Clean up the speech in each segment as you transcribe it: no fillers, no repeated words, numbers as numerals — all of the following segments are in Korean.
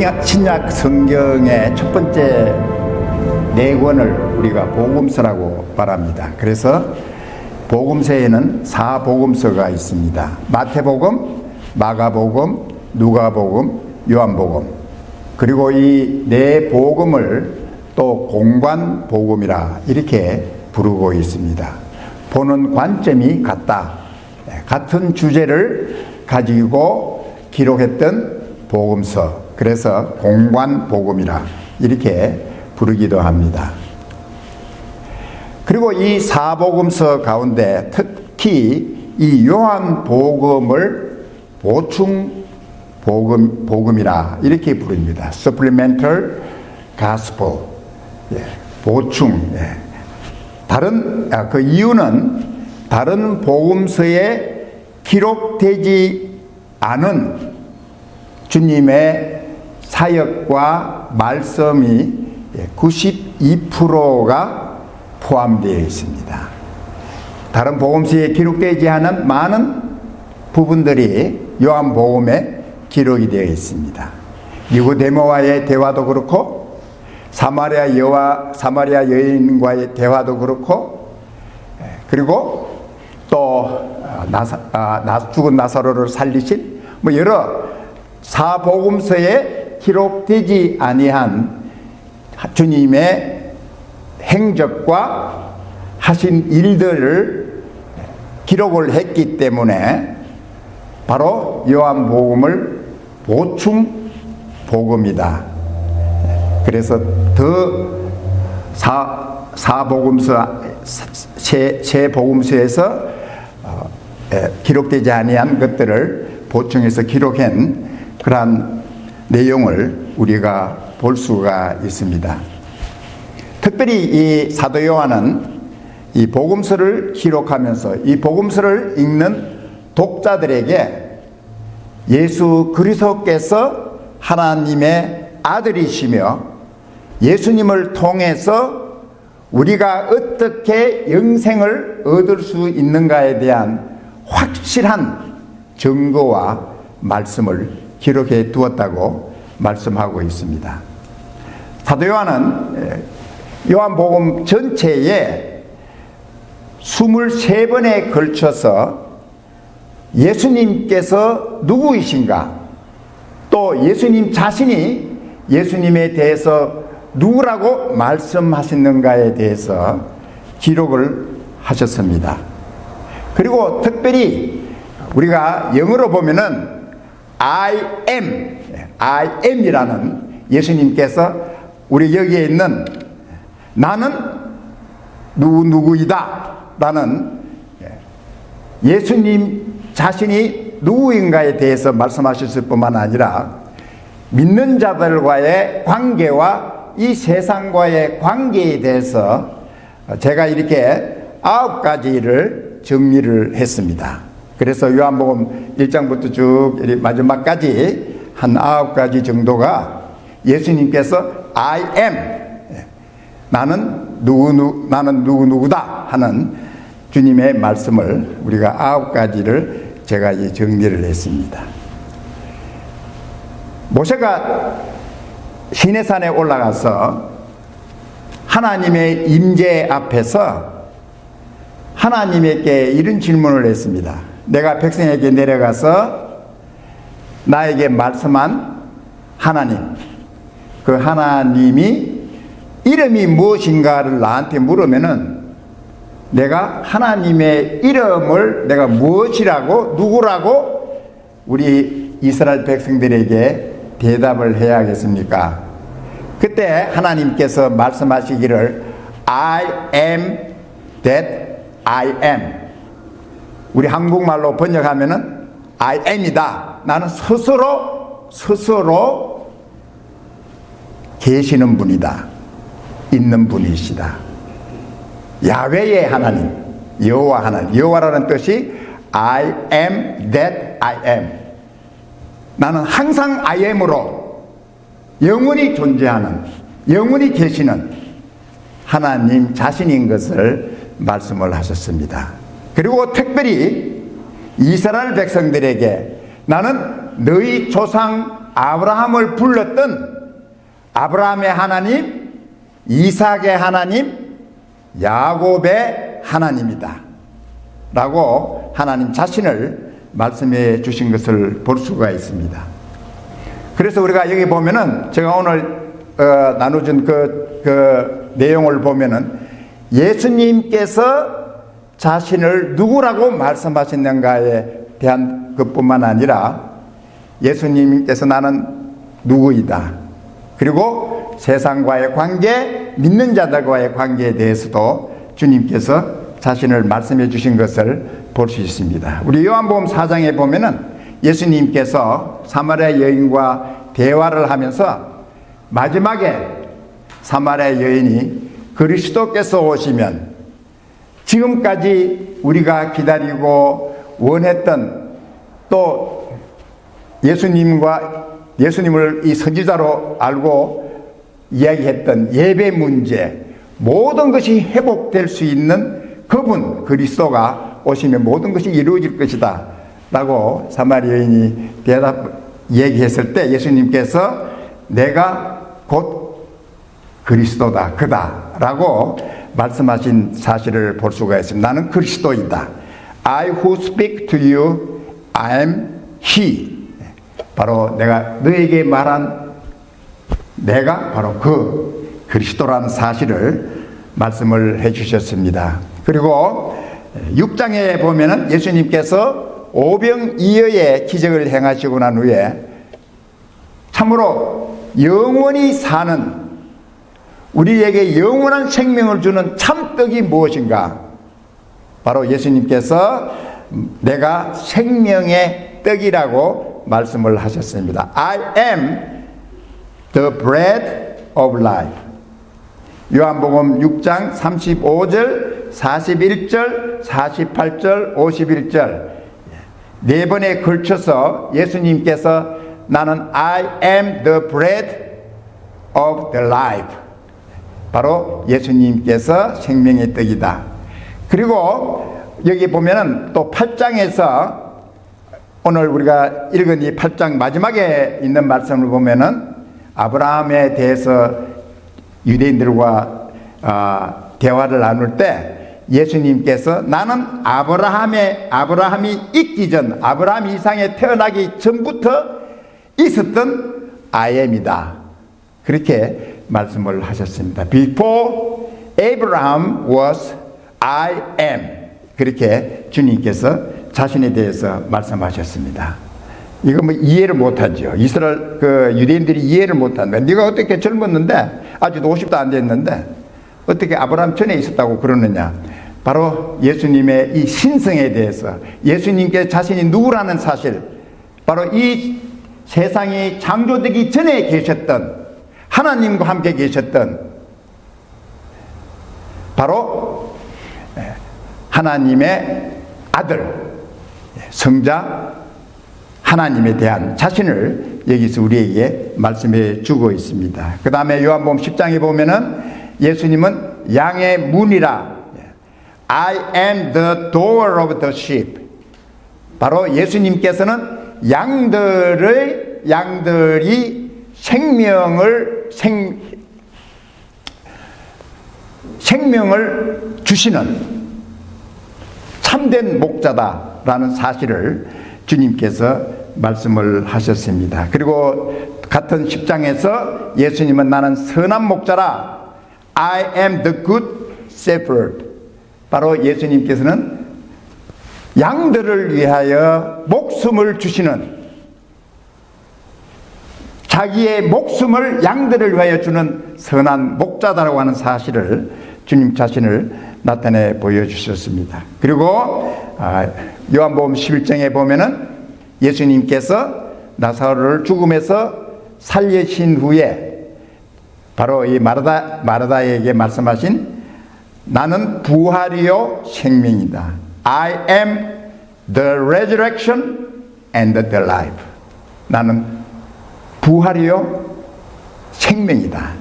신약 성경의 첫 번째 네 권을 우리가 복음서라고 말합니다. 그래서 복음서에는 4복음서가 있습니다. 마태복음, 마가복음, 누가복음, 요한복음. 그리고 이 네 복음을 또 공관복음이라 이렇게 부르고 있습니다. 보는 관점이 같다. 같은 주제를 가지고 기록했던 복음서. 그래서 공관복음이라 이렇게 부르기도 합니다. 그리고 이 4복음서 가운데 특히 이 요한복음을 보충복음이라 이렇게 부릅니다. Supplemental Gospel. 보충. 그 이유는 다른 복음서에 기록되지 않은 주님의 사역과 말씀이 92%가 포함되어 있습니다. 다른 복음서에 기록되지 않은 많은 부분들이 요한복음에 기록이 되어 있습니다. 니고데모와의 대화도 그렇고 사마리아 여인과의 대화도 그렇고 그리고 또 죽은 나사로를 살리신 여러 사복음서에 기록되지 아니한 주님의 행적과 하신 일들을 기록을 했기 때문에 바로 요한복음을 보충 복음이다. 그래서 더 세 복음서에서 기록되지 아니한 것들을 보충해서 기록한 그러한 내용을 우리가 볼 수가 있습니다. 특별히 이 사도 요한은 이 복음서를 기록하면서 이 복음서를 읽는 독자들에게 예수 그리스도께서 하나님의 아들이시며 예수님을 통해서 우리가 어떻게 영생을 얻을 수 있는가에 대한 확실한 증거와 말씀을 기록해 두었다고 말씀하고 있습니다. 사도 요한은 요한복음 전체에 23번에 걸쳐서 예수님께서 누구이신가, 또 예수님 자신이 예수님에 대해서 누구라고 말씀하시는가에 대해서 기록을 하셨습니다. 그리고 특별히 우리가 영어로 보면은 I am이라는 예수님께서 우리 여기에 있는 나는 누구이다 라는 예수님 자신이 누구인가에 대해서 말씀하셨을 뿐만 아니라 믿는 자들과의 관계와 이 세상과의 관계에 대해서 제가 이렇게 9가지를 정리를 했습니다. 그래서 요한복음 1장부터 쭉 마지막까지 한 9가지 정도가 예수님께서 I am, 나는 누구누구다 하는 주님의 말씀을 우리가 9가지를 제가 정리를 했습니다. 모세가 시내산에 올라가서 하나님의 임재 앞에서 하나님에게 이런 질문을 했습니다. 내가 백성에게 내려가서 나에게 말씀한 하나님, 그 하나님이 이름이 무엇인가를 나한테 물으면은 내가 하나님의 이름을 내가 무엇이라고 누구라고 우리 이스라엘 백성들에게 대답을 해야겠습니까? 그때 하나님께서 말씀하시기를 I am that I am. 우리 한국말로 번역하면은 I am이다. 나는 스스로 계시는 분이다. 있는 분이시다. 야훼의 하나님, 여호와 하나님. 여호와라는 뜻이 I am that I am. 나는 항상 I am으로 영원히 존재하는, 영원히 계시는 하나님 자신인 것을 말씀을 하셨습니다. 그리고 특별히 이스라엘 백성들에게 나는 너희 조상 아브라함을 불렀던 아브라함의 하나님, 이삭의 하나님, 야곱의 하나님이다 라고 하나님 자신을 말씀해 주신 것을 볼 수가 있습니다. 그래서 우리가 여기 보면은 제가 오늘 나눠준 그 내용을 보면은 예수님께서 자신을 누구라고 말씀하셨는가에 대한 것뿐만 아니라 예수님께서 나는 누구이다. 그리고 세상과의 관계, 믿는 자들과의 관계에 대해서도 주님께서 자신을 말씀해 주신 것을 볼 수 있습니다. 우리 요한복음 4장에 보면은 예수님께서 사마리아 여인과 대화를 하면서 마지막에 사마리아 여인이 그리스도께서 오시면 지금까지 우리가 기다리고 원했던 또 예수님을 이 선지자로 알고 이야기했던 예배 문제, 모든 것이 회복될 수 있는 그분 그리스도가 오시면 모든 것이 이루어질 것이다 라고 사마리아 여인이 얘기했을 때 예수님께서 내가 곧 그리스도다, 그다 라고 말씀하신 사실을 볼 수가 있습니다. 나는 그리스도이다. I who speak to you, I am he. 바로 내가 너에게 말한 내가 바로 그 그리스도라는 사실을 말씀을 해 주셨습니다. 그리고 6장에 보면은 예수님께서 오병이어의 기적을 행하시고 난 후에 참으로 영원히 사는 우리에게 영원한 생명을 주는 참떡이 무엇인가? 바로 예수님께서 내가 생명의 떡이라고 말씀을 하셨습니다. I am the bread of life. 요한복음 6장 35절, 41절, 48절, 51절 네 번에 걸쳐서 예수님께서 나는 I am the bread of the life. 바로 예수님께서 생명의 떡이다. 그리고 여기 보면은 또 8장에서 오늘 우리가 읽은 이 8장 마지막에 있는 말씀을 보면은 아브라함에 대해서 유대인들과 대화를 나눌 때 예수님께서 나는 아브라함이 있기 전 아브라함 이상에 태어나기 전부터 있었던 I am이다. 그렇게 말씀을 하셨습니다. Before Abraham was I am. 그렇게 주님께서 자신에 대해서 말씀하셨습니다. 이거 뭐 이해를 못하죠. 이스라엘 유대인들이 이해를 못한다. 네가 어떻게 젊었는데 아직도 50도 안 됐는데 어떻게 아브라함 전에 있었다고 그러느냐. 바로 예수님의 이 신성에 대해서 예수님께 자신이 누구라는 사실, 바로 이 세상이 창조되기 전에 계셨던 하나님과 함께 계셨던 바로 하나님의 아들 성자 하나님에 대한 자신을 여기서 우리에게 말씀해 주고 있습니다. 그 다음에 요한복음 10장에 보면은 예수님은 양의 문이라 I am the door of the sheep. 바로 예수님께서는 양들이 생명을 주시는 참된 목자다라는 사실을 주님께서 말씀을 하셨습니다. 그리고 같은 10장에서 예수님은 나는 선한 목자라 I am the good shepherd. 바로 예수님께서는 양들을 위하여 목숨을 주시는 자기의 목숨을 양들을 위하여 주는 선한 목자다라고 하는 사실을 주님 자신을 나타내 보여주셨습니다. 그리고 요한복음 11장에 보면은 예수님께서 나사로를 죽음에서 살리신 후에 바로 이 마르다에게 말씀하신 나는 부활이요 생명이다. I am the resurrection and the life. 나는 부활이요 생명이다.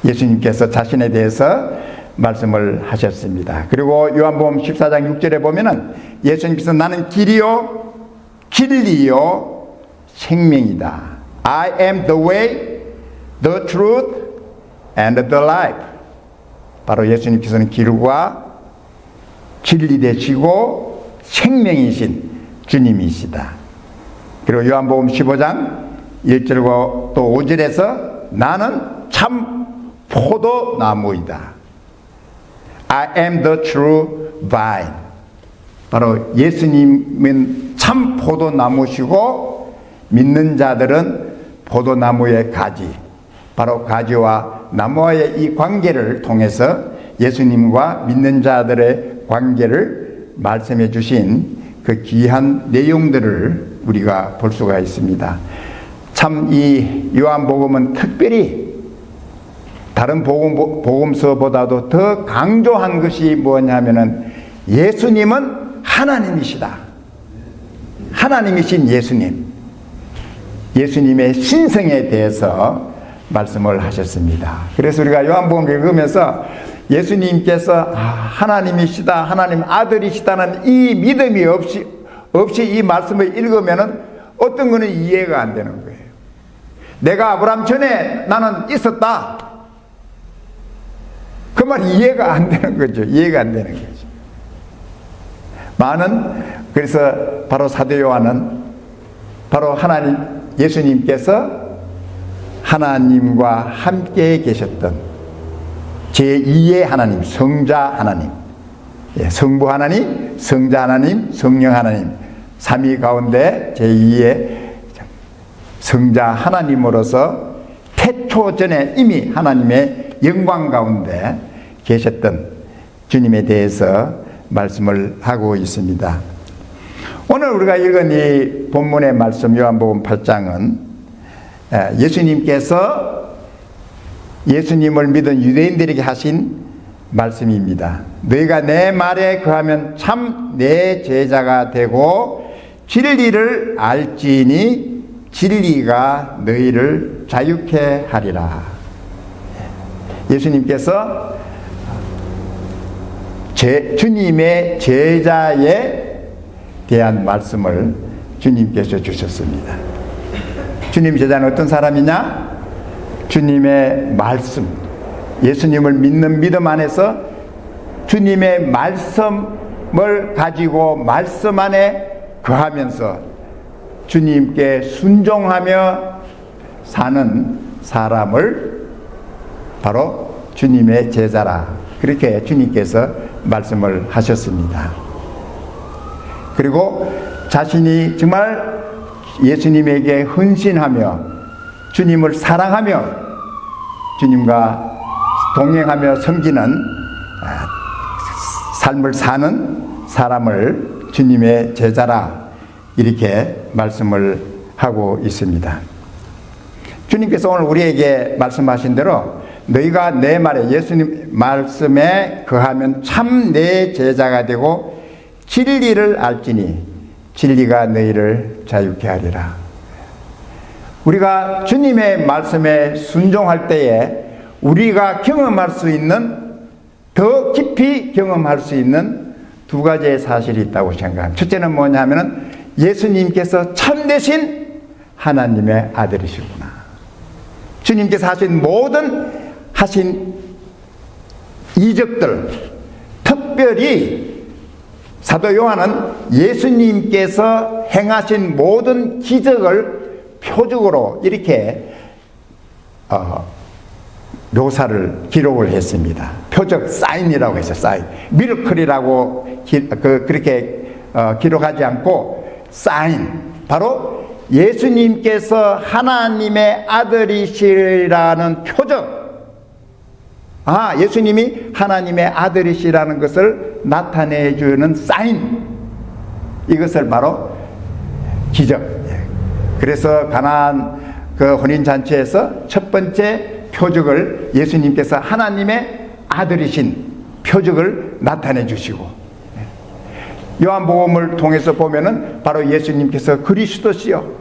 예수님께서 자신에 대해서 말씀을 하셨습니다. 그리고 요한복음 14장 6절에 보면은 예수님께서 나는 길이요 진리요 생명이다 I am the way, the truth, and the life. 바로 예수님께서는 길과 진리 되시고 생명이신 주님이시다. 그리고 요한복음 15장 1절과 또 5절에서 나는 참 포도나무이다. I am the true vine. 바로 예수님은 참 포도나무시고 믿는 자들은 포도나무의 가지. 바로 가지와 나무와의 이 관계를 통해서 예수님과 믿는 자들의 관계를 말씀해 주신 그 귀한 내용들을 우리가 볼 수가 있습니다. 참 이 요한복음은 특별히 다른 복음서보다도 더 강조한 것이 뭐냐면은 예수님은 하나님이시다. 하나님이신 예수님. 예수님의 신성에 대해서 말씀을 하셨습니다. 그래서 우리가 요한복음 읽으면서 예수님께서 하나님이시다, 하나님 아들이시다는 이 믿음이 없이 이 말씀을 읽으면은 어떤 거는 이해가 안 되는 거예요. 내가 아브라함 전에 나는 있었다. 그 말이 이해가 안 되는 거죠. 이해가 안 되는 거죠. 그래서 바로 사도 요한은 바로 하나님, 예수님께서 하나님과 함께 계셨던 제2의 하나님, 성자 하나님, 성부 하나님, 성자 하나님, 성령 하나님, 삼위 가운데 제2의 성자 하나님으로서 태초 전에 이미 하나님의 영광 가운데 계셨던 주님에 대해서 말씀을 하고 있습니다. 오늘 우리가 읽은 이 본문의 말씀 요한복음 8장은 예수님께서 예수님을 믿은 유대인들에게 하신 말씀입니다. 너희가 내 말에 거하면 참 내 제자가 되고 진리를 알지니 진리가 너희를 자유케 하리라. 예수님께서 주님의 제자에 대한 말씀을 주님께서 주셨습니다. 주님 제자는 어떤 사람이냐? 주님의 말씀, 예수님을 믿는 믿음 안에서 주님의 말씀을 가지고 말씀 안에 거하면서 주님께 순종하며 사는 사람을 바로 주님의 제자라, 그렇게 주님께서 말씀을 하셨습니다. 그리고 자신이 정말 예수님에게 헌신하며 주님을 사랑하며 주님과 동행하며 섬기는 삶을 사는 사람을 주님의 제자라, 이렇게 말씀을 하고 있습니다. 주님께서 오늘 우리에게 말씀하신 대로 너희가 내 말에, 예수님 말씀에 거하면 참 내 제자가 되고 진리를 알지니 진리가 너희를 자유케 하리라. 우리가 주님의 말씀에 순종할 때에 우리가 경험할 수 있는, 더 깊이 경험할 수 있는 두 가지의 사실이 있다고 생각합니다. 첫째는 뭐냐면은 예수님께서 참되신 하나님의 아들이시구나. 주님께서 하신 이적들, 특별히 사도 요한은 예수님께서 행하신 모든 기적을 표적으로 이렇게 묘사를, 기록을 했습니다. 표적, 사인이라고 해서 사인, 미러클이라고 그렇게 기록하지 않고 사인, 바로 예수님께서 하나님의 아들이시라는 표적, 예수님이 하나님의 아들이시라는 것을 나타내주는 사인, 이것을 바로 기적. 그래서 가나안 그 혼인잔치에서 첫 번째 표적을 예수님께서 하나님의 아들이신 표적을 나타내 주시고, 요한복음을 통해서 보면은 바로 예수님께서 그리스도시요,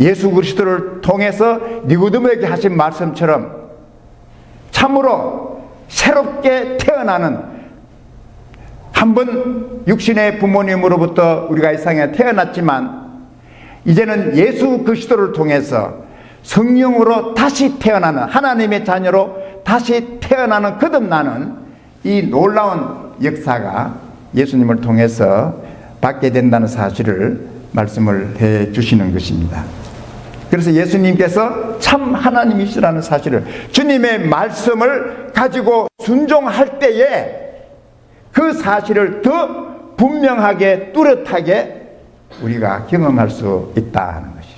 예수 그리스도를 통해서 니고데모에게 하신 말씀처럼 참으로 새롭게 태어나는, 한 번 육신의 부모님으로부터 우리가 이 세상에 태어났지만 이제는 예수 그리스도를 통해서 성령으로 다시 태어나는, 하나님의 자녀로 다시 태어나는, 거듭나는 이 놀라운 역사가 예수님을 통해서 받게 된다는 사실을 말씀을 해 주시는 것입니다. 그래서 예수님께서 참 하나님이시라는 사실을, 주님의 말씀을 가지고 순종할 때에 그 사실을 더 분명하게 뚜렷하게 우리가 경험할 수 있다는 것이죠.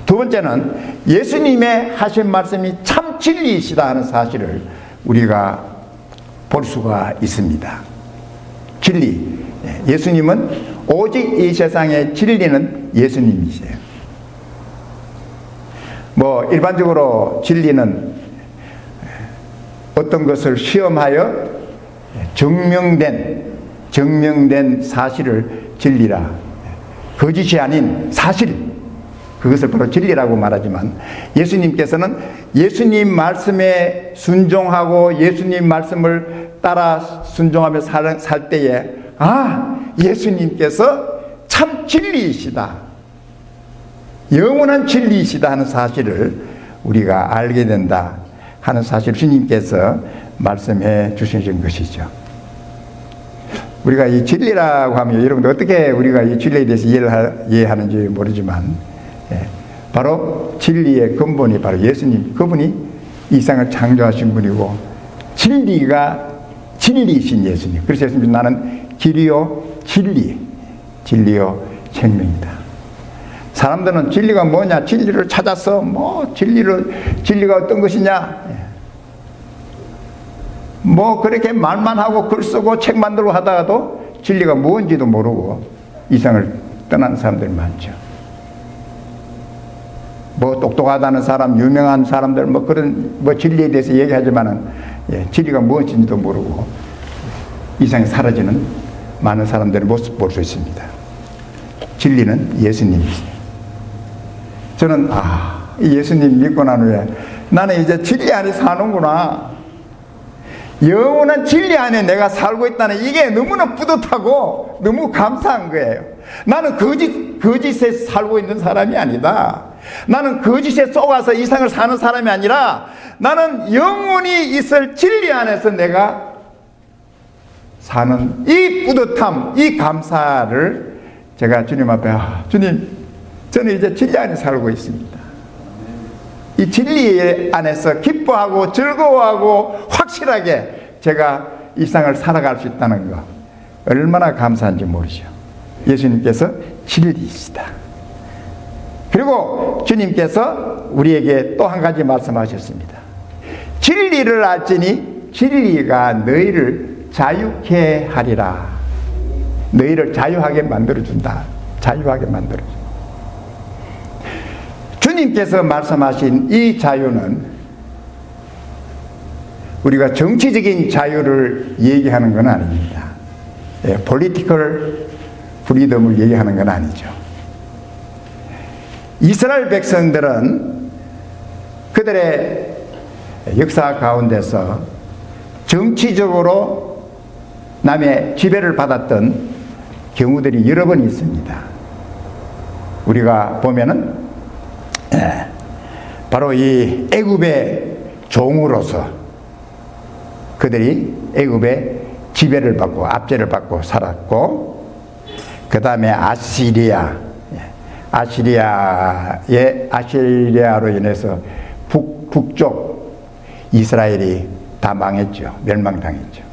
두 번째는 예수님의 하신 말씀이 참 진리이시다 하는 사실을 우리가 볼 수가 있습니다. 진리, 예수님은 오직 이 세상의 진리는 예수님이세요. 뭐 일반적으로 진리는 어떤 것을 시험하여 증명된 사실을 진리라, 거짓이 아닌 사실, 그것을 바로 진리라고 말하지만, 예수님께서는 예수님 말씀에 순종하고 예수님 말씀을 따라 순종하며 살 때에, 아, 예수님께서 참 진리이시다, 영원한 진리이시다 하는 사실을 우리가 알게 된다 하는 사실을 주님께서 말씀해 주신 것이죠. 우리가 이 진리라고 하면 여러분들 어떻게 우리가 이 진리에 대해서 이해하는지 모르지만, 바로 진리의 근본이 바로 예수님, 그분이 이 세상을 창조하신 분이고 진리가 진리이신 예수님. 그래서 예수님, 나는 길이요 진리요 생명이다. 사람들은 진리가 뭐냐, 진리를 찾아서 진리가 어떤 것이냐, 뭐 그렇게 말만 하고 글 쓰고 책 만들고 하다가도 진리가 뭔지도 모르고 이상을 떠나는 사람들이 많죠. 뭐 똑똑하다는 사람, 유명한 사람들 그런 진리에 대해서 얘기하지만은, 진리가 무엇인지도 모르고 이상이 사라지는 많은 사람들의 모습 볼 수 있습니다. 진리는 예수님이세요. 저는 이 예수님 믿고 난 후에 나는 이제 진리 안에 사는구나, 영원한 진리 안에 내가 살고 있다는 이게 너무나 뿌듯하고 너무 감사한 거예요. 나는 거짓에 살고 있는 사람이 아니다. 나는 거짓에 속아서 이 세상을 사는 사람이 아니라 나는 영원히 있을 진리 안에서 내가 사는 이 뿌듯함, 이 감사를 제가 주님 앞에, 주님, 저는 이제 진리 안에 살고 있습니다. 이 진리 안에서 기뻐하고 즐거워하고 확실하게 제가 이 세상을 살아갈 수 있다는 것, 얼마나 감사한지 모르죠. 예수님께서 진리이시다. 그리고 주님께서 우리에게 또 한 가지 말씀하셨습니다. 진리를 알지니 진리가 너희를 자유케 하리라. 너희를 자유하게 만들어준다. 자유하게 만들어준다. 주님께서 말씀하신 이 자유는 우리가 정치적인 자유를 얘기하는 건 아닙니다. political freedom을 얘기하는 건 아니죠. 이스라엘 백성들은 그들의 역사 가운데서 정치적으로 남의 지배를 받았던 경우들이 여러 번 있습니다. 우리가 보면은 바로 이 애굽의 종으로서 그들이 애굽의 지배를 받고 압제를 받고 살았고, 그 다음에 아시리아로 인해서 북쪽 이스라엘이 다 망했죠. 멸망당했죠.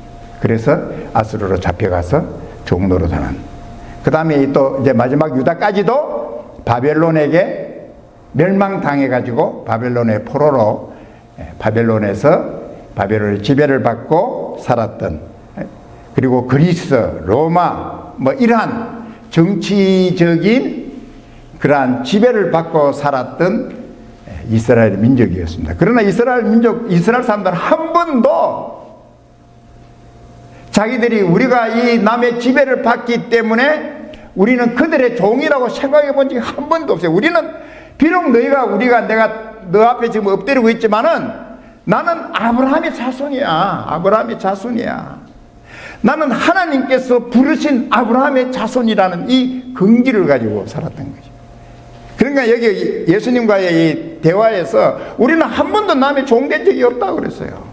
그래서 아수르로 잡혀가서 종노로 사는. 그 다음에 또 이제 마지막 유다까지도 바벨론에게 멸망당해가지고 바벨론의 포로로 바벨론에서 바벨론의 지배를 받고 살았던, 그리고 그리스, 로마 이러한 정치적인 그러한 지배를 받고 살았던 이스라엘 민족이었습니다. 그러나 이스라엘 사람들은 한 번도 자기들이 우리가 이 남의 지배를 받기 때문에 우리는 그들의 종이라고 생각해 본 적이 한 번도 없어요. 우리가 내가 너 앞에 지금 엎드리고 있지만은 나는 아브라함의 자손이야. 나는 하나님께서 부르신 아브라함의 자손이라는 이 긍지를 가지고 살았던 거죠. 그러니까 여기 예수님과의 이 대화에서 우리는 한 번도 남의 종된 적이 없다고 그랬어요.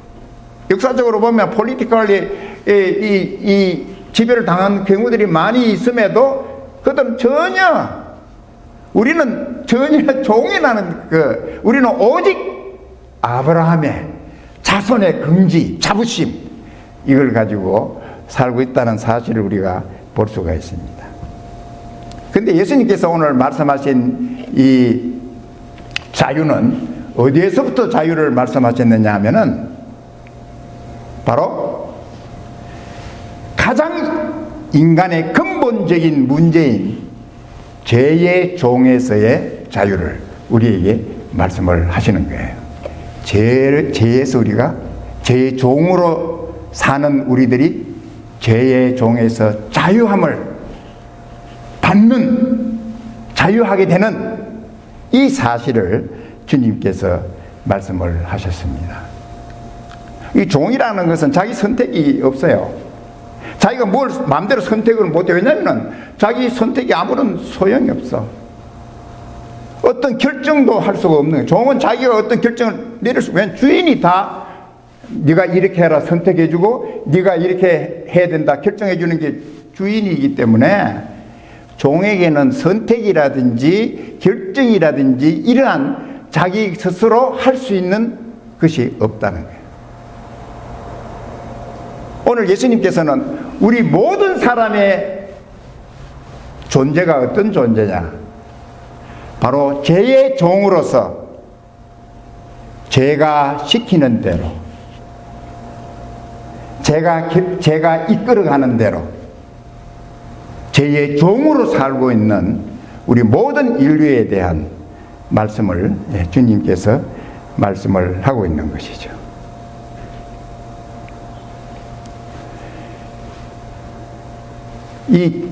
역사적으로 보면 폴리티컬리 이 지배를 당한 경우들이 많이 있음에도 그들은 우리는 전혀 종이라는 우리는 오직 아브라함의 자손의 긍지, 자부심, 이걸 가지고 살고 있다는 사실을 우리가 볼 수가 있습니다. 근데 예수님께서 오늘 말씀하신 이 자유는 어디에서부터 자유를 말씀하셨느냐 하면은 바로 가장 인간의 근본적인 문제인 죄의 종에서의 자유를 우리에게 말씀을 하시는 거예요. 죄에서 우리가 죄의 종으로 사는 우리들이 죄의 종에서 자유함을 받는, 자유하게 되는 이 사실을 주님께서 말씀을 하셨습니다. 이 종이라는 것은 자기 선택이 없어요. 자기가 뭘 마음대로 선택을 못해요. 왜냐하면 자기 선택이 아무런 소용이 없어. 어떤 결정도 할 수가 없는 거예요. 종은 자기가 어떤 결정을 내릴 수, 왜냐하면 주인이 다 네가 이렇게 해라 선택해주고 네가 이렇게 해야 된다 결정해주는 게 주인이기 때문에 종에게는 선택이라든지 결정이라든지 이러한 자기 스스로 할 수 있는 것이 없다는 거예요. 오늘 예수님께서는 우리 모든 사람의 존재가 어떤 존재냐? 바로 죄의 종으로서 죄가 시키는 대로, 죄가 이끌어가는 대로 죄의 종으로 살고 있는 우리 모든 인류에 대한 말씀을 주님께서 말씀을 하고 있는 것이죠. 이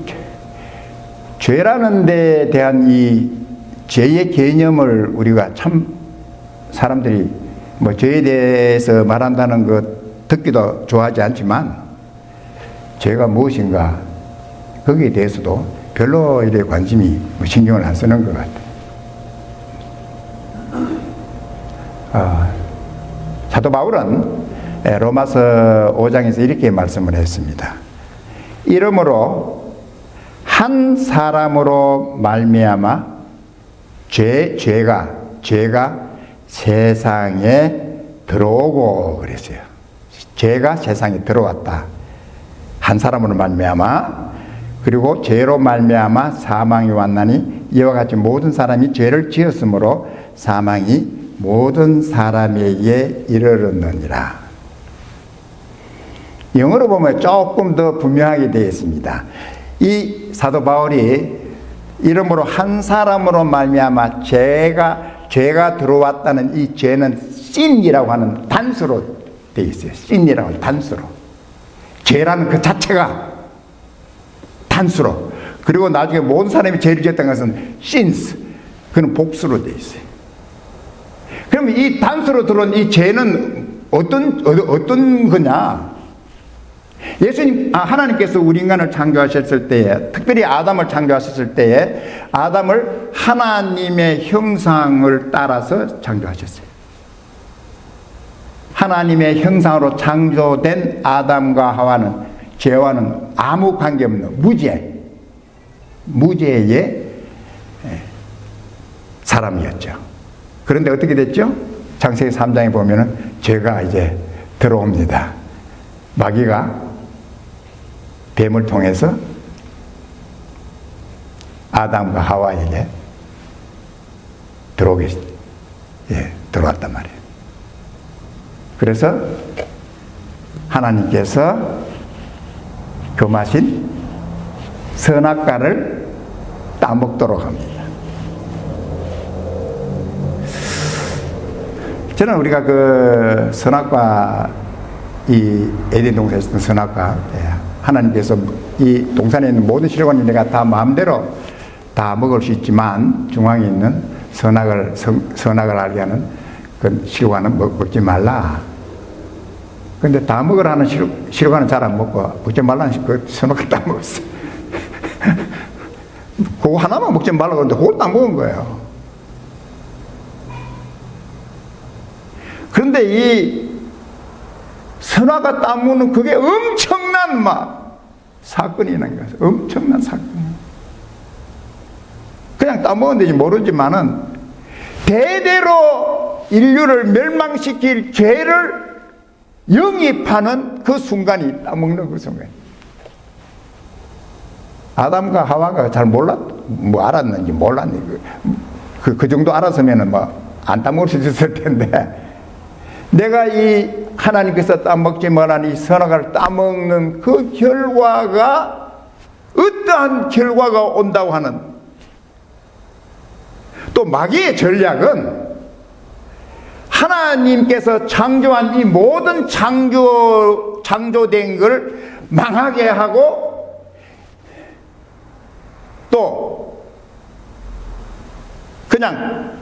죄라는 데에 대한 이 죄의 개념을 우리가 참 사람들이 뭐 죄에 대해서 말한다는 것 듣기도 좋아하지 않지만 죄가 무엇인가 거기에 대해서도 별로 이래 관심이 신경을 안 쓰는 것 같아요. 사도 바울은 로마서 5장에서 이렇게 말씀을 했습니다. 이러므로 한 사람으로 말미암아 죄가 세상에 들어오고 그랬어요. 죄가 세상에 들어왔다. 한 사람으로 말미암아, 그리고 죄로 말미암아 사망이 왔나니 이와 같이 모든 사람이 죄를 지었으므로 사망이 모든 사람에게 이르렀느니라. 영어로 보면 조금 더 분명하게 되어 있습니다. 이 사도 바울이 이러므로 한 사람으로 말미암아 죄가 들어왔다는 이 죄는 sin이라고 하는 단수로 되어 있어요. sin이라고 하는 단수로. 죄라는 그 자체가 단수로. 그리고 나중에 모든 사람이 죄를 지었다는 것은 sins. 그는 복수로 되어 있어요. 그럼 이 단수로 들어온 이 죄는 어떤 거냐? 하나님께서 우리 인간을 창조하셨을 때에, 특별히 아담을 창조하셨을 때에 아담을 하나님의 형상을 따라서 창조하셨어요. 하나님의 형상으로 창조된 아담과 하와는 죄와는 아무 관계없는 무죄의 사람이었죠. 그런데 어떻게 됐죠? 창세기 3장에 보면은 죄가 이제 들어옵니다. 마귀가 뱀을 통해서 아담과 하와에게 들어왔단 말이에요. 그래서 하나님께서 금하신 선악과를 따먹도록 합니다. 저는 우리가 그 선악과, 이 에덴 동산에 있었던 선악과, 하나님께서 이 동산에 있는 모든 실과는 내가 다 마음대로 다 먹을 수 있지만 중앙에 있는 선악을 알게 하는 그 실과는 먹지 말라. 근데 다 먹으라는 실과는 잘 안 먹고 먹지 말라는 그 선악을 다 먹었어. 그거 하나만 먹지 말라고 그러는데 그걸 다 먹은 거예요. 그런데 이 선화가 따먹는 그게 엄청난 사건이 있는 거예요. 엄청난 사건. 그냥 따먹었는지 모르지만은 대대로 인류를 멸망시킬 죄를 영입하는 그 순간이 따먹는 그 순간. 아담과 하와가 잘 알았는지 몰랐는지 그 정도 알았으면은 안 따먹을 수 있었을 텐데, 내가 이 하나님께서 따먹지 말한 이 선악을 따먹는 그 결과가 어떠한 결과가 온다고 하는, 또 마귀의 전략은 하나님께서 창조한 이 모든 창조된 걸 망하게 하고, 또 그냥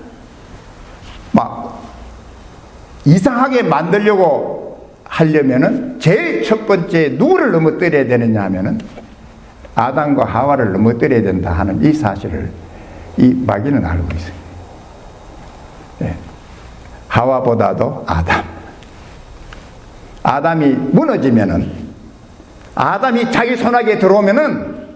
이상하게 만들려고 하려면은 제일 첫 번째 누구를 넘어뜨려야 되느냐 하면은 아담과 하와를 넘어뜨려야 된다 하는 이 사실을 이 마귀는 알고 있어요. 네. 하와보다도 아담이 무너지면은, 아담이 자기 손아귀에 들어오면은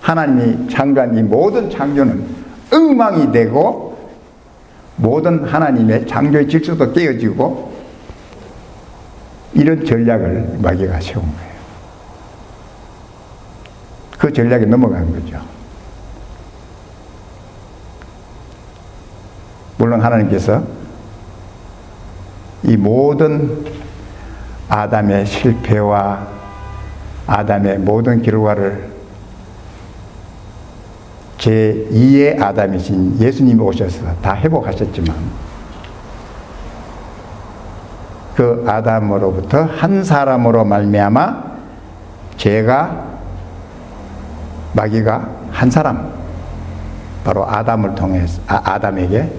하나님이 창조한 이 모든 창조는 엉망이 되고 모든 하나님의 창조의 질서도 깨어지고, 이런 전략을 마귀가 세운 거예요. 그 전략에 넘어간 거죠. 물론 하나님께서 이 모든 아담의 실패와 아담의 모든 결과를 제2의 아담이신 예수님이 오셔서 다 회복하셨지만, 그 아담으로부터 한 사람으로 말미암아 마귀가 한 사람, 바로 아담을 통해서 아담에게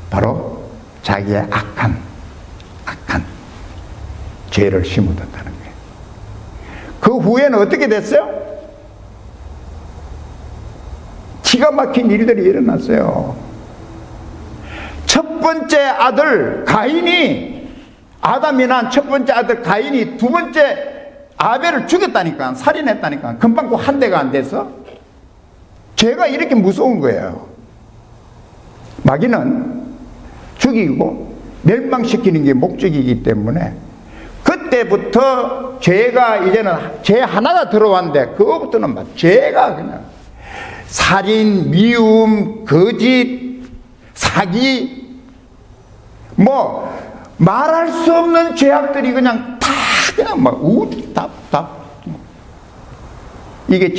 바로 자기의 악한 죄를 심어뒀다는 거예요. 그 후에는 어떻게 됐어요? 기가 막힌 일들이 일어났어요. 첫 번째 아들 가인이, 아담이 난 첫 번째 아들 가인이 두 번째 아벨을 죽였다니까, 살인했다니까. 금방 한 대가 안 돼서. 죄가 이렇게 무서운 거예요. 마귀는 죽이고 멸망시키는 게 목적이기 때문에, 그때부터 죄가 이제는 죄 하나가 들어왔는데, 그거부터는 죄가 그냥 살인, 미움, 거짓, 사기, 말할 수 없는 죄악들이 그냥 이게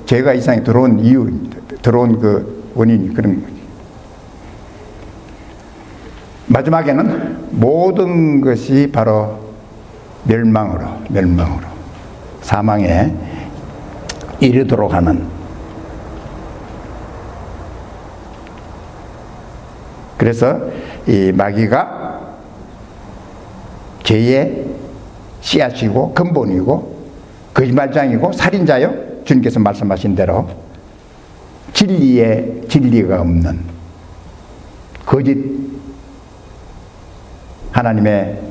죄가 이 세상에 들어온 이유입니다. 들어온 그 원인이 그런 거지. 마지막에는 모든 것이 바로 멸망으로 사망에 이르도록 하는, 그래서 이 마귀가 죄의 씨앗이고 근본이고 거짓말장이고 살인자요. 주님께서 말씀하신 대로 진리가 없는 거짓, 하나님의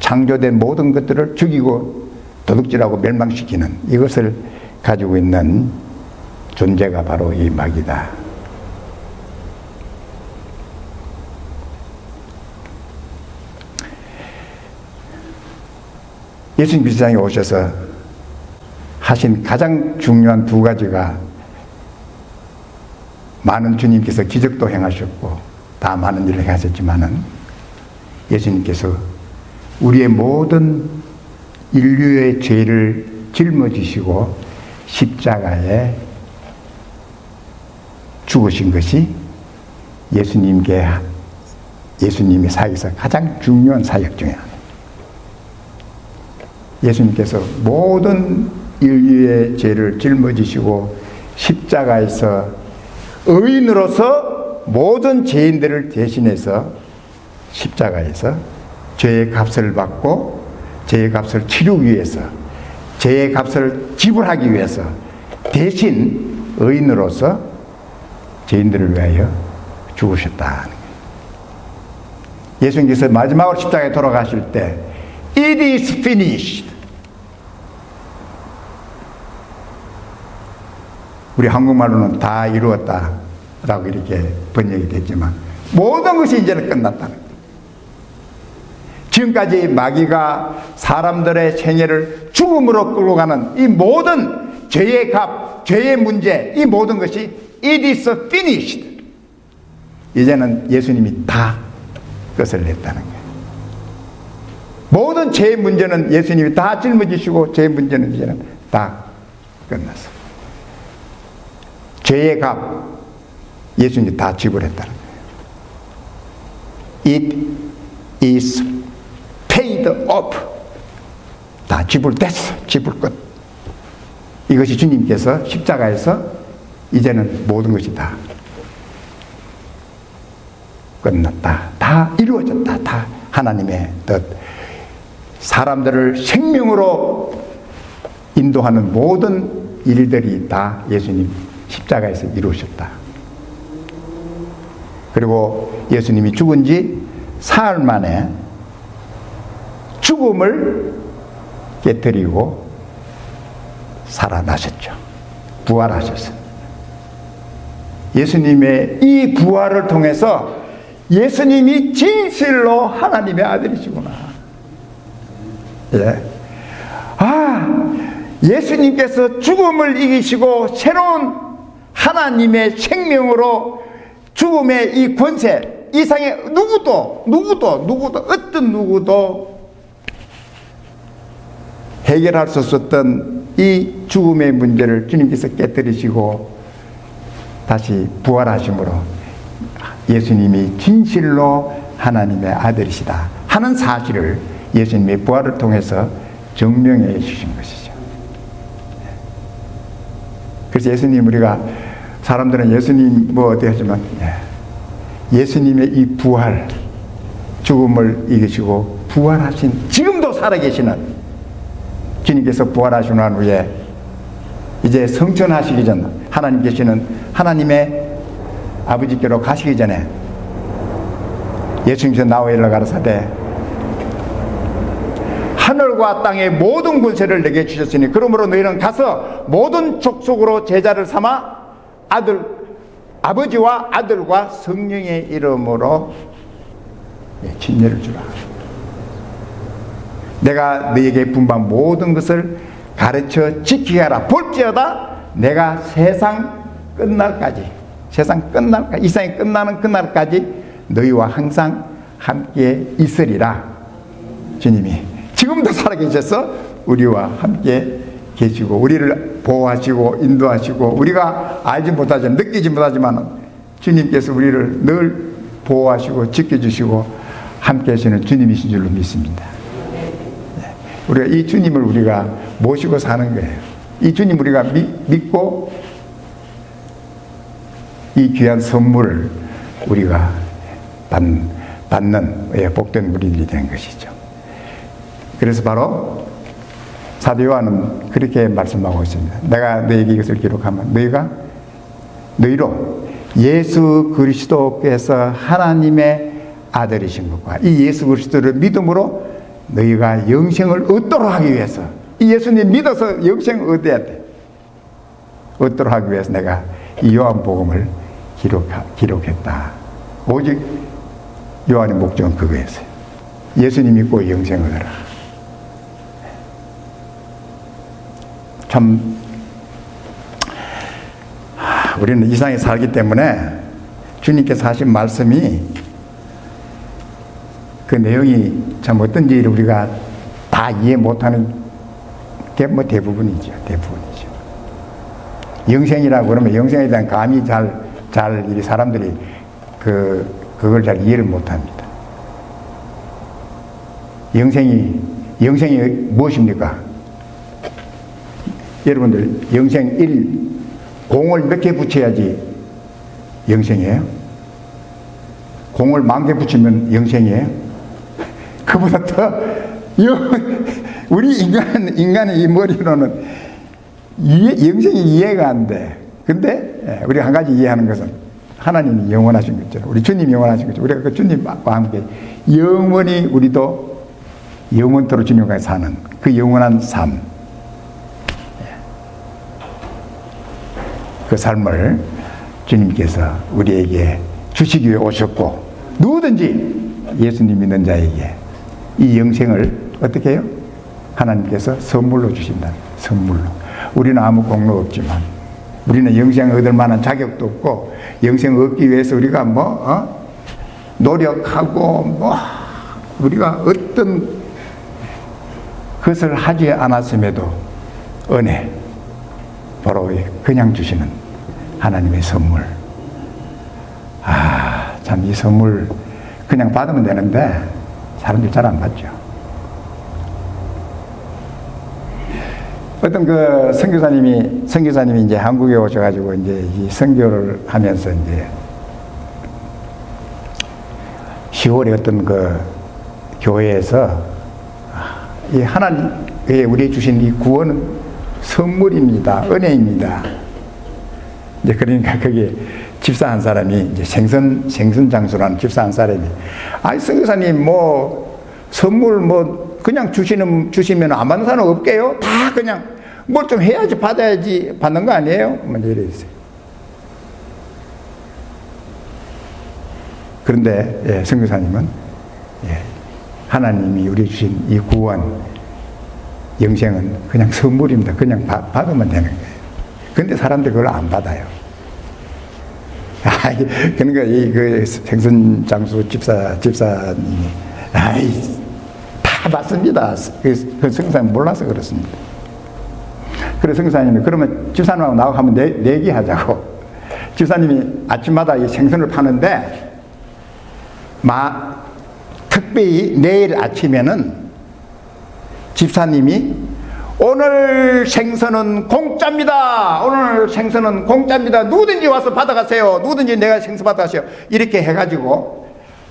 창조된 모든 것들을 죽이고 도둑질하고 멸망시키는 이것을 가지고 있는 존재가 바로 이 마귀다. 예수님 이 세상에 오셔서 하신 가장 중요한 두 가지가, 많은 주님께서 기적도 행하셨고 다 많은 일을 행하셨지만은, 예수님께서 우리의 모든 인류의 죄를 짊어지시고 십자가에 죽으신 것이 예수님의 사역에서 가장 중요한 사역 중에 하나입니다. 예수님께서 모든 인류의 죄를 짊어지시고 십자가에서 의인으로서 모든 죄인들을 대신해서 십자가에서 죄의 값을 받고 죄의 값을 치르기 위해서, 죄의 값을 지불하기 위해서 대신 의인으로서 죄인들을 위하여 죽으셨다는 거예요. 예수님께서 마지막으로 십자가에 돌아가실 때 It is finished. 우리 한국말로는 다 이루었다 라고 이렇게 번역이 됐지만 모든 것이 이제는 끝났다는 거예요. 지금까지 마귀가 사람들의 생애를 죽음으로 끌고 가는 이 모든 죄의 값, 죄의 문제, 이 모든 것이 It is finished. 이제는 예수님이 다 끝을 냈다는 거예요. 모든 죄의 문제는 예수님이 다 짊어지시고 죄의 문제는 이제는 다 끝났어요. 죄의 값 예수님이 다 지불했다는 거예요. It is paid off. 다 지불됐어. 지불 끝. 이것이 주님께서 십자가에서 이제는 모든 것이 다 끝났다. 다 이루어졌다. 다 하나님의 뜻. 사람들을 생명으로 인도하는 모든 일들이 다 예수님 십자가에서 이루어졌다. 그리고 예수님이 죽은 지 사흘 만에 죽음을 깨뜨리고 살아나셨죠. 부활하셨어요. 예수님의 이 부활을 통해서 예수님이 진실로 하나님의 아들이시구나. 예. 예수님께서 죽음을 이기시고 새로운 하나님의 생명으로 죽음의 이 권세, 이상의 누구도 어떤 누구도 해결할 수 없었던 이 죽음의 문제를 주님께서 깨뜨리시고 다시 부활하심으로 예수님이 진실로 하나님의 아들이시다 하는 사실을 예수님의 부활을 통해서 증명해 주신 것이죠. 그래서 예수님, 우리가 사람들은 예수님 뭐 어떻게 하지만 예수님의 이 부활, 죽음을 이기시고 부활하신, 지금도 살아계시는 주님께서 부활하신 후에 이제 성천하시기 전, 하나님 계시는 하나님의 아버지께로 가시기 전에 예수님께서 나와 일러 가라사대 하늘과 땅의 모든 권세를 내게 주셨으니 그러므로 너희는 가서 모든 족속으로 제자를 삼아 아버지와 아들과 성령의 이름으로 침례를 주라. 내가 너희에게 분부한 모든 것을 가르쳐 지키게 하라. 볼지어다 내가 세상 끝날까지, 이 세상이 끝나는 그날까지 너희와 항상 함께 있으리라. 주님이 지금도 살아계셔서 우리와 함께 계시고 우리를 보호하시고 인도하시고, 우리가 알지 못하지만, 느끼지 못하지만 주님께서 우리를 늘 보호하시고 지켜주시고 함께 하시는 주님이신 줄로 믿습니다. 우리가 이 주님을 우리가 모시고 사는 거예요. 이 주님 우리가 믿고 이 귀한 선물을 우리가 받는 복된 우리들이 된 것이죠. 그래서 바로 사도 요한은 그렇게 말씀하고 있습니다. 내가 너에게 이것을 기록하면 너희로 예수 그리스도께서 하나님의 아들이신 것과 이 예수 그리스도를 믿음으로 너희가 영생을 얻도록 하기 위해서, 이 예수님 믿어서 영생을 얻어야 돼. 얻도록 하기 위해서 내가 이 요한복음을 기록했다. 오직 요한의 목적은 그거였어요. 예수님 믿고 영생을 얻어라. 참 우리는 이 세상에 살기 때문에 주님께서 하신 말씀이, 그 내용이 참 어떤지 우리가 다 이해 못하는 게 뭐 대부분이죠. 영생이라고 그러면 영생에 대한 감이 이 사람들이 그걸 잘 이해를 못합니다. 영생이 무엇입니까? 여러분들 영생 1 공을 몇 개 붙여야지 영생이에요? 공을 10,000개 붙이면 영생이에요? 그보다 더 우리 인간의 이 머리로는 영생이 이해가 안 돼. 근데 우리 한 가지 이해하는 것은 하나님이 영원하신 것처럼, 우리 주님이 영원하신 것처럼, 우리가 그 주님과 함께 영원히 우리도 영원토록 주님과 사는 그 영원한 삶, 그 삶을 주님께서 우리에게 주시기 위해 오셨고, 누구든지 예수님 믿는 자에게 이 영생을 어떻게 해요? 하나님께서 선물로 주신다. 선물로. 우리는 아무 공로 없지만, 우리는 영생을 얻을 만한 자격도 없고, 영생을 얻기 위해서 우리가 노력하고 우리가 어떤 것을 하지 않았음에도 은혜, 바로 그냥 주시는 하나님의 선물. 참 이 선물 그냥 받으면 되는데 사람들이 잘 안 받죠. 어떤 그 선교사님이 이제 한국에 오셔가지고 이제 이 선교를 하면서 이제 10월에 어떤 그 교회에서 이 하나님께 우리 주신 이 구원은 선물입니다. 은혜입니다. 이제 그러니까 거기에 집사 한 사람이 이제 생선 장수라는 집사 한 사람이, 아니 선교사님 선물 그냥 주시면 안 받는 사람 없게요? 다 그냥 뭘 좀 해야지 받아야지 받는 거 아니에요? 먼저 이랬어요. 그런데 선교사님은 하나님이 우리 주신 이 구원, 영생은 그냥 선물입니다. 그냥 받으면 되는 거예요. 그런데 사람들이 그걸 안 받아요. 그러니까 그 생선장수 집사님이 다 받습니다. 그 성사님 몰라서 그렇습니다. 그래서 성사님이 그러면 집사님하고 나하고 한번 내기하자고. 집사님이 아침마다 이 생선을 파는데 특별히 내일 아침에는 집사님이 오늘 생선은 공짜입니다. 오늘 생선은 공짜입니다. 누구든지 와서 받아가세요. 누구든지 내가 생선 받아가세요. 이렇게 해가지고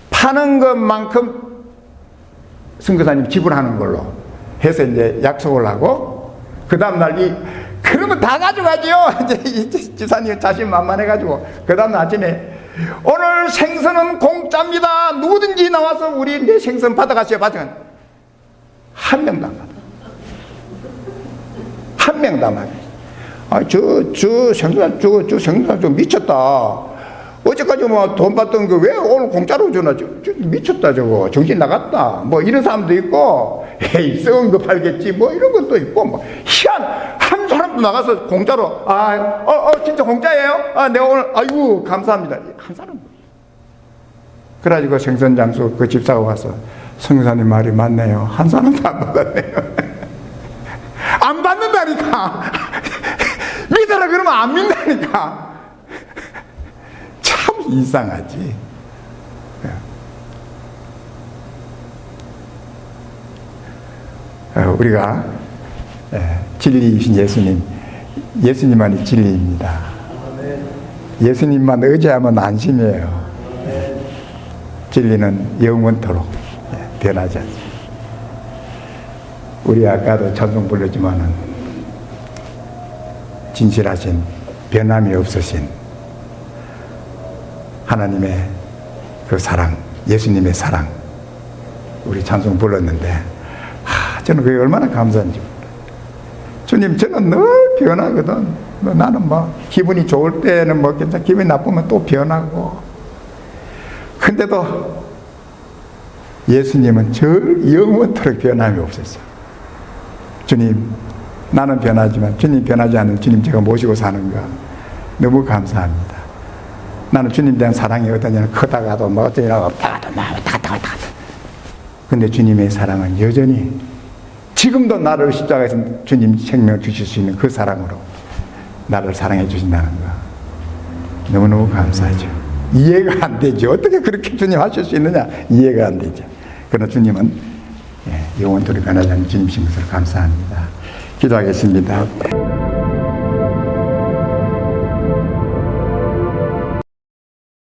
파는 것만큼 선교사님 지불하는 걸로 해서 이제 약속을 하고, 그 다음날 그러면 다 가져가지요. 이제 집사님 자신만만해가지고 그 다음날 아침에 오늘 생선은 공짜입니다. 누구든지 나와서 우리 내 생선 받아가세요. 받으면 한 명도 안 받아. 한 명도 안 받아. 저 생선 좀 미쳤다. 어제까지 돈 받던 거 왜 오늘 공짜로 주나? 미쳤다 저거. 정신 나갔다. 이런 사람도 있고, 에이 썩은 거 팔겠지. 이런 것도 있고, 한 사람도 나가서 공짜로, 진짜 공짜예요? 내가 오늘, 아이고, 감사합니다. 한 사람. 그래가지고 생선장수 그 집사가 와서, 성사님 말이 맞네요. 한 사람도 안 받았네요. 안 받는다니까. 믿으라 그러면 안 믿는다니까. 참 이상하지. 우리가 진리이신 예수님만이 진리입니다. 예수님만 의지하면 안심이에요. 진리는 영원토록 변하지 않습니다. 우리 아까도 찬송 불렀지만은 진실하신, 변함이 없으신 하나님의 그 사랑, 예수님의 사랑, 우리 찬송 불렀는데, 저는 그게 얼마나 감사한지 몰라요. 주님, 저는 늘 변하거든. 나는 기분이 좋을 때는 괜찮아. 기분이 나쁘면 또 변하고. 근데도 예수님은 영원토록 변함이 없었어요. 주님, 나는 변하지만 주님 변하지 않는 주님 제가 모시고 사는가 너무 감사합니다. 나는 주님 대한 사랑이 어떠냐면 크다가도 어떠냐고 왔다가도 왔다갔다. 근데 주님의 사랑은 여전히 지금도 나를 십자가에서 주님 생명을 주실 수 있는 그 사랑으로 나를 사랑해 주신다는 거 너무너무 감사하죠. 이해가 안 되죠. 어떻게 그렇게 주님 하실 수 있느냐, 이해가 안 되죠. 그러나 주님은 영원토록 변하지 않는 주님이신 것을 감사합니다. 기도하겠습니다.